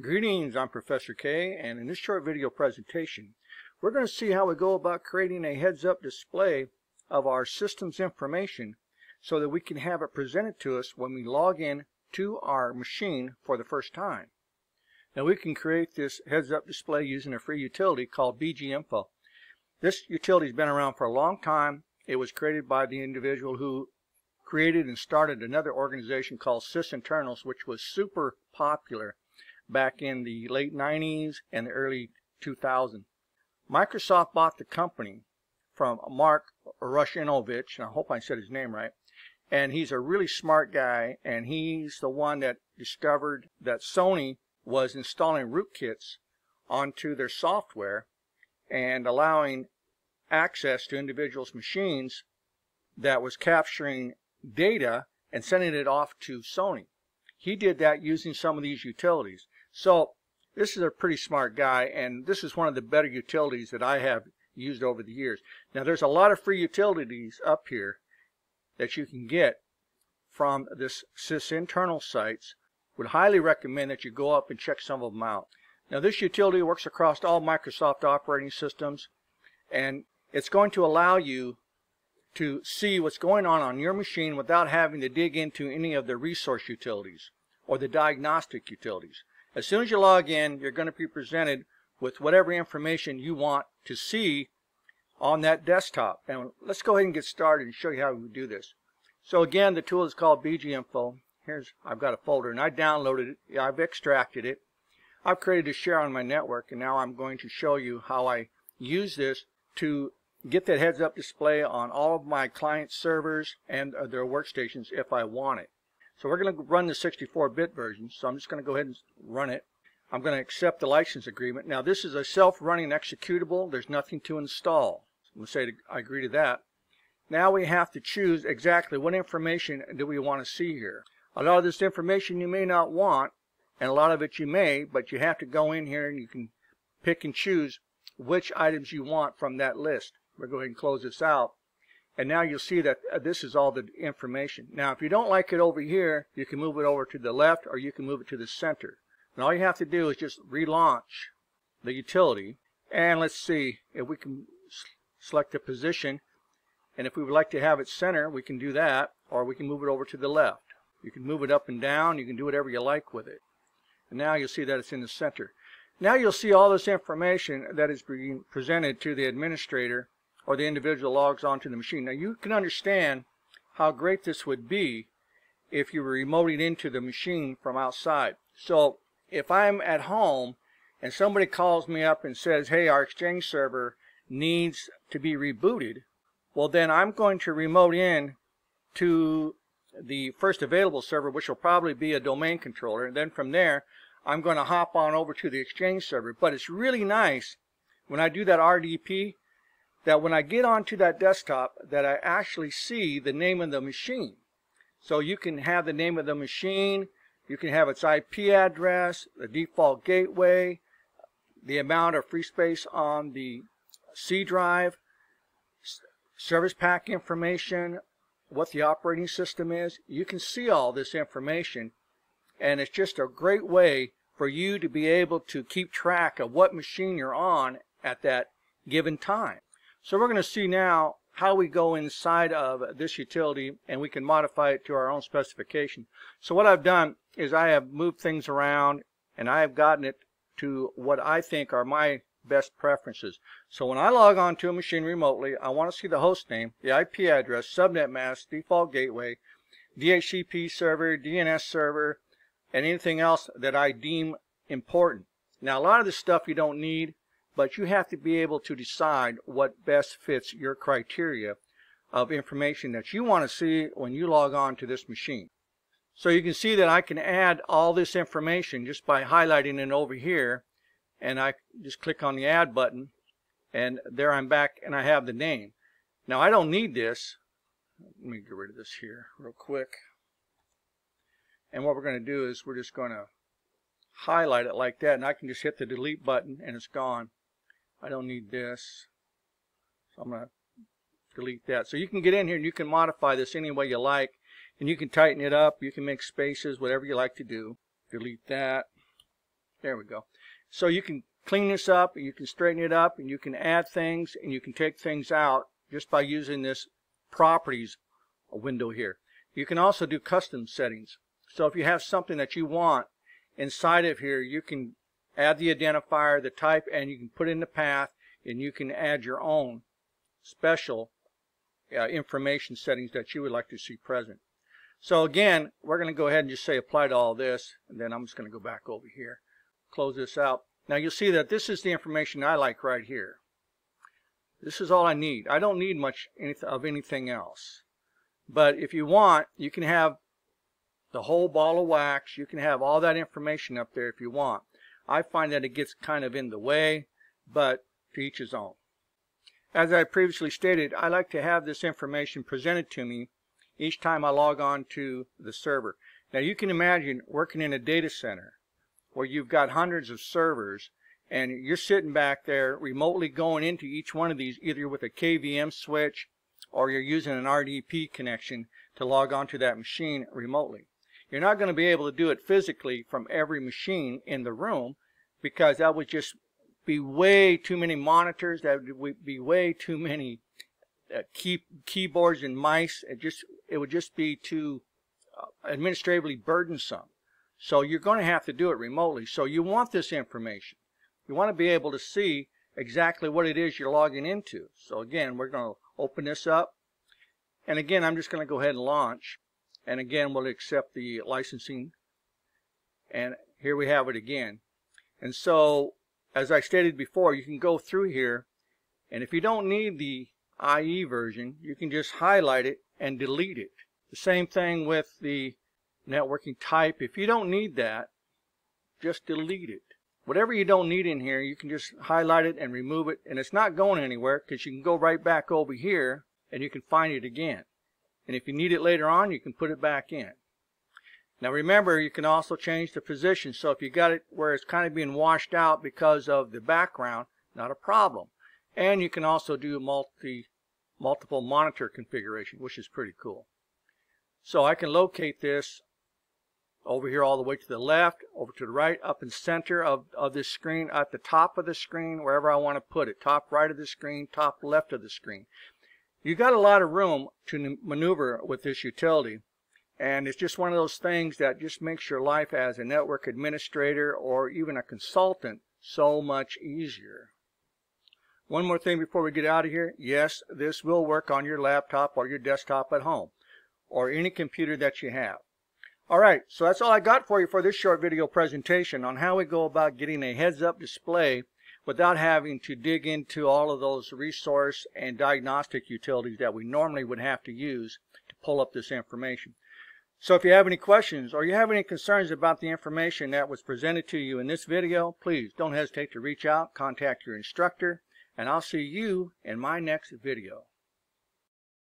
Greetings, I'm Professor K, and in this short video presentation, we're going to see how we go about creating a heads-up display of our system's information so that we can have it presented to us when we log in to our machine for the first time. Now we can create this heads-up display using a free utility called BgInfo. This utility has been around for a long time. It was created by the individual who created and started another organization called SysInternals, which was super popular back in the late 90s and the early 2000s. Microsoft bought the company from Mark Rushinovich, and I hope I said his name right, and he's a really smart guy, and he's the one that discovered that Sony was installing rootkits onto their software and allowing access to individuals' machines that was capturing data and sending it off to Sony. He did that using some of these utilities. So this is a pretty smart guy, and this is one of the better utilities that I have used over the years. Now there's a lot of free utilities up here that you can get from this SysInternal sites. Would highly recommend that you go up and check some of them out. Now this utility works across all Microsoft operating systems, and it's going to allow you to see what's going on your machine without having to dig into any of the resource utilities or the diagnostic utilities. As soon as you log in, you're going to be presented with whatever information you want to see on that desktop. And let's go ahead and get started and show you how we do this. So again, the tool is called BgInfo. I've got a folder, and I downloaded it. I've extracted it. I've created a share on my network, and now I'm going to show you how I use this to get that heads-up display on all of my client servers and their workstations if I want it. So we're going to run the 64-bit version, so I'm just going to go ahead and run it. I'm going to accept the license agreement. Now this is a self-running executable. There's nothing to install. I'm going to say I agree to that. Now we have to choose exactly what information do we want to see here. A lot of this information you may not want, and a lot of it you may, but you have to go in here and you can pick and choose which items you want from that list. We'll go ahead and close this out. And now you'll see that this is all the information. Now if you don't like it over here, you can move it over to the left or you can move it to the center. And all you have to do is just relaunch the utility. And let's see if we can select a position. And if we would like to have it center, we can do that, or we can move it over to the left. You can move it up and down. You can do whatever you like with it. And now you'll see that it's in the center. Now you'll see all this information that is being presented to the administrator or the individual logs onto the machine. Now you can understand how great this would be if you were remoting into the machine from outside. So if I'm at home and somebody calls me up and says, hey, our Exchange server needs to be rebooted, well then I'm going to remote in to the first available server, which will probably be a domain controller, and then from there I'm going to hop on over to the Exchange server. But it's really nice when I do that RDP that when I get onto that desktop that I actually see the name of the machine. So you can have the name of the machine, you can have its IP address, the default gateway, the amount of free space on the C drive, service pack information, what the operating system is. You can see all this information, and it's just a great way for you to be able to keep track of what machine you're on at that given time. So we're going to see now how we go inside of this utility and we can modify it to our own specification. So what I've done is I have moved things around and I have gotten it to what I think are my best preferences. So when I log on to a machine remotely, I want to see the host name, the IP address, subnet mask, default gateway, DHCP server, DNS server, and anything else that I deem important. Now a lot of this stuff you don't need, but you have to be able to decide what best fits your criteria of information that you want to see when you log on to this machine. So you can see that I can add all this information just by highlighting it over here, and I just click on the add button, and there I'm back and I have the name. Now I don't need this. Let me get rid of this here real quick. And what we're going to do is we're just going to highlight it like that, and I can just hit the delete button and it's gone. I don't need this, so I'm going to delete that. So you can get in here and you can modify this any way you like, and you can tighten it up, you can make spaces, whatever you like to do. Delete that. There we go. So you can clean this up, you can straighten it up, and you can add things, and you can take things out just by using this properties window here. You can also do custom settings. So if you have something that you want inside of here, you can add the identifier, the type, and you can put in the path, and you can add your own special information settings that you would like to see present. So again, we're going to go ahead and just say apply to all this, and then I'm just going to go back over here, close this out. Now you'll see that this is the information I like right here. This is all I need. I don't need much of anything else. But if you want, you can have the whole ball of wax. You can have all that information up there if you want. I find that it gets kind of in the way, but to each his own. As I previously stated, I like to have this information presented to me each time I log on to the server. Now you can imagine working in a data center where you've got hundreds of servers, and you're sitting back there remotely going into each one of these either with a KVM switch or you're using an RDP connection to log on to that machine remotely. You're not going to be able to do it physically from every machine in the room, because that would just be way too many monitors, that would be way too many keyboards and mice. It would just be too administratively burdensome. So you're going to have to do it remotely. So you want this information. You want to be able to see exactly what it is you're logging into. So again, we're going to open this up. And again, I'm just going to go ahead and launch. And again, we'll accept the licensing. And here we have it again. And so, as I stated before, you can go through here. And if you don't need the IE version, you can just highlight it and delete it. The same thing with the networking type. If you don't need that, just delete it. Whatever you don't need in here, you can just highlight it and remove it, and it's not going anywhere because you can go right back over here and you can find it again. And if you need it later on, you can put it back in. Now remember, you can also change the position. So if you got it where it's kind of being washed out because of the background, not a problem. And you can also do multiple monitor configuration, which is pretty cool. So I can locate this over here all the way to the left, over to the right, up in the center of this screen, at the top of the screen, wherever I want to put it. Top right of the screen, top left of the screen. You got a lot of room to maneuver with this utility. And it's just one of those things that just makes your life as a network administrator or even a consultant so much easier. One more thing before we get out of here. Yes, this will work on your laptop or your desktop at home or any computer that you have. Alright, so that's all I got for you for this short video presentation on how we go about getting a heads-up display without having to dig into all of those resource and diagnostic utilities that we normally would have to use to pull up this information. So if you have any questions or you have any concerns about the information that was presented to you in this video, please don't hesitate to reach out, contact your instructor, and I'll see you in my next video.